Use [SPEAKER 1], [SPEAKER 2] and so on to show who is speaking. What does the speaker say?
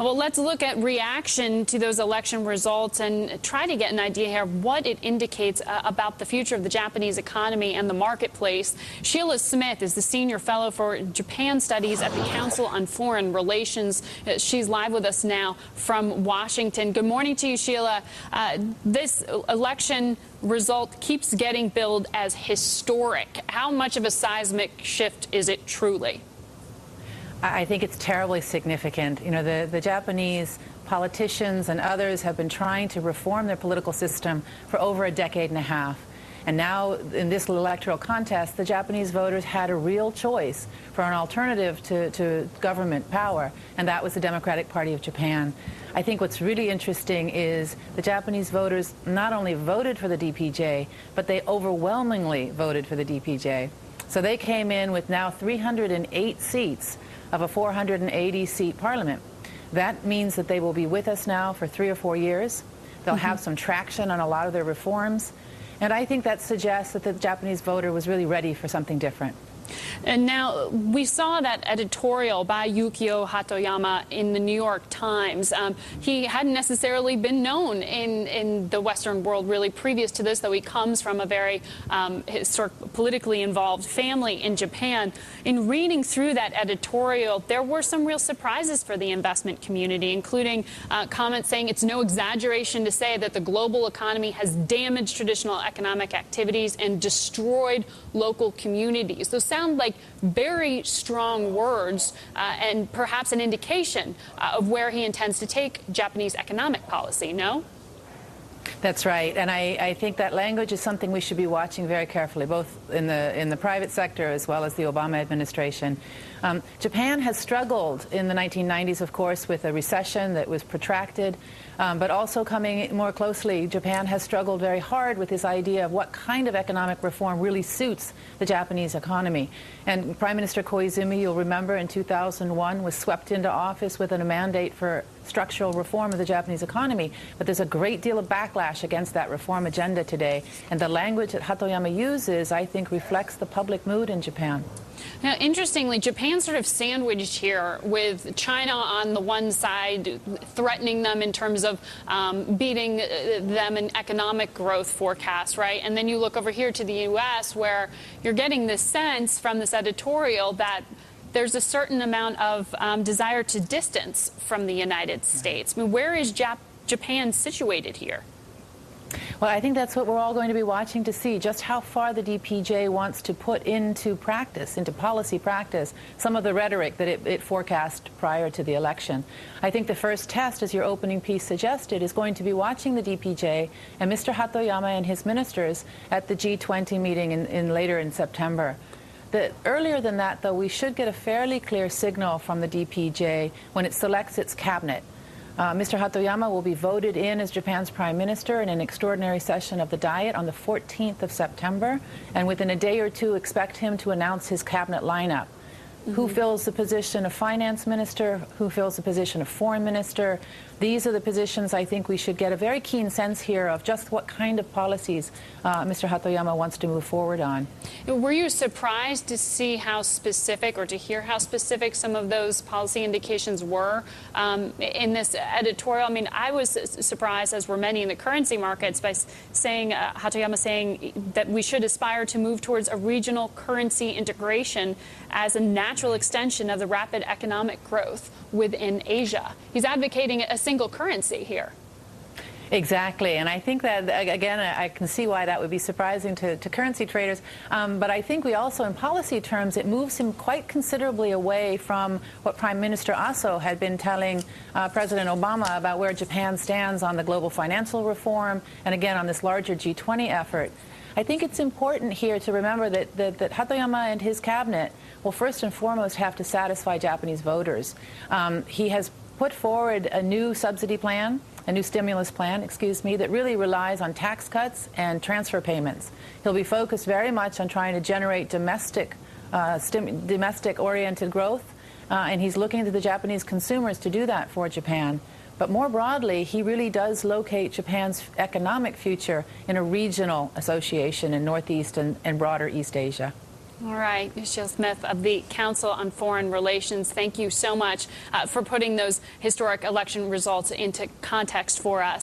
[SPEAKER 1] Well, let's look at reaction to those election results and try to get an idea here of what it indicates about the future of the Japanese economy and the marketplace. Sheila Smith is the senior fellow for Japan Studies at the Council on Foreign Relations. She's live with us now from Washington. Good morning to you, Sheila. This election result keeps getting billed as historic. How much of a seismic shift is it truly?
[SPEAKER 2] I think it's terribly significant. You know, the Japanese politicians and others have been trying to reform their political system for over a decade and a half. And now, in this electoral contest, the Japanese voters had a real choice for an alternative to government power, and that was the Democratic Party of Japan. I think what's really interesting is the Japanese voters not only voted for the DPJ, but they overwhelmingly voted for the DPJ. So they came in with now 308 seats of a 480-seat parliament. That means that they will be with us now for 3 or 4 years. They'll have some traction on a lot of their reforms. And I think that suggests that the Japanese voter was really ready for something different.
[SPEAKER 1] And now, we saw that editorial by Yukio Hatoyama in the New York Times. He hadn't necessarily been known in the Western world really previous to this, though he comes from a very politically involved family in Japan. In reading through that editorial, there were some real surprises for the investment community, including comments saying it's no exaggeration to say that the global economy has damaged traditional economic activities and destroyed local communities. Those sound like very strong words and perhaps an indication of where he intends to take Japanese economic policy, no?
[SPEAKER 2] That's right, and I think that language is something we should be watching very carefully, both in the private sector as well as the Obama administration. Japan has struggled in the 1990s, of course, with a recession that was protracted, but also coming more closely, Japan has struggled very hard with this idea of what kind of economic reform really suits the Japanese economy. And Prime Minister Koizumi, you'll remember, in 2001 was swept into office with a mandate for structural reform of the Japanese economy. But there's a great deal of backlash against that reform agenda today. And the language that Hatoyama uses, I think, reflects the public mood in Japan.
[SPEAKER 1] Now, interestingly, Japan's sort of sandwiched here with China on the one side, threatening them in terms of beating them in economic growth forecasts, right? And then you look over here to the U.S., where you're getting this sense from this editorial that there's a certain amount of desire to distance from the United States. I mean, where is Japan situated here?
[SPEAKER 2] Well, I think that's what we're all going to be watching to see, just how far the DPJ wants to put into practice, into policy practice, some of the rhetoric that it forecast prior to the election. I think the first test, as your opening piece suggested, is going to be watching the DPJ and Mr. Hatoyama and his ministers at the G20 meeting later in September. Earlier than that, though, we should get a fairly clear signal from the DPJ when it selects its cabinet. Mr. Hatoyama will be voted in as Japan's prime minister in an extraordinary session of the Diet on the 14th of September, and within a day or two expect him to announce his cabinet lineup. Who fills the position of finance minister, who fills the position of foreign minister. These are the positions I think we should get a very keen sense here of just what kind of policies Mr. Hatoyama wants to move forward on.
[SPEAKER 1] Were you surprised to see how specific, or to hear how specific some of those policy indications were in this editorial? I mean, I was surprised, as were many in the currency markets, by saying Hatoyama saying that we should aspire to move towards a regional currency integration as a natural extension of the rapid economic growth within Asia. He's advocating a single currency here.
[SPEAKER 2] Exactly, and I think that, again, I can see why that would be surprising to currency traders, but I think we also, in policy terms, it moves him quite considerably away from what Prime Minister Aso had been telling President Obama about where Japan stands on the global financial reform and, again, on this larger G20 effort. I think it's important here to remember that Hatoyama and his cabinet will first and foremost have to satisfy Japanese voters. He has put forward a new subsidy plan, a new stimulus plan, that really relies on tax cuts and transfer payments. He'll be focused very much on trying to generate domestic-oriented growth, and he's looking to the Japanese consumers to do that for Japan. But more broadly, he really does locate Japan's economic future in a regional association in Northeast and broader East Asia.
[SPEAKER 1] All right, Sheila Smith of the Council on Foreign Relations, thank you so much for putting those historic election results into context for us.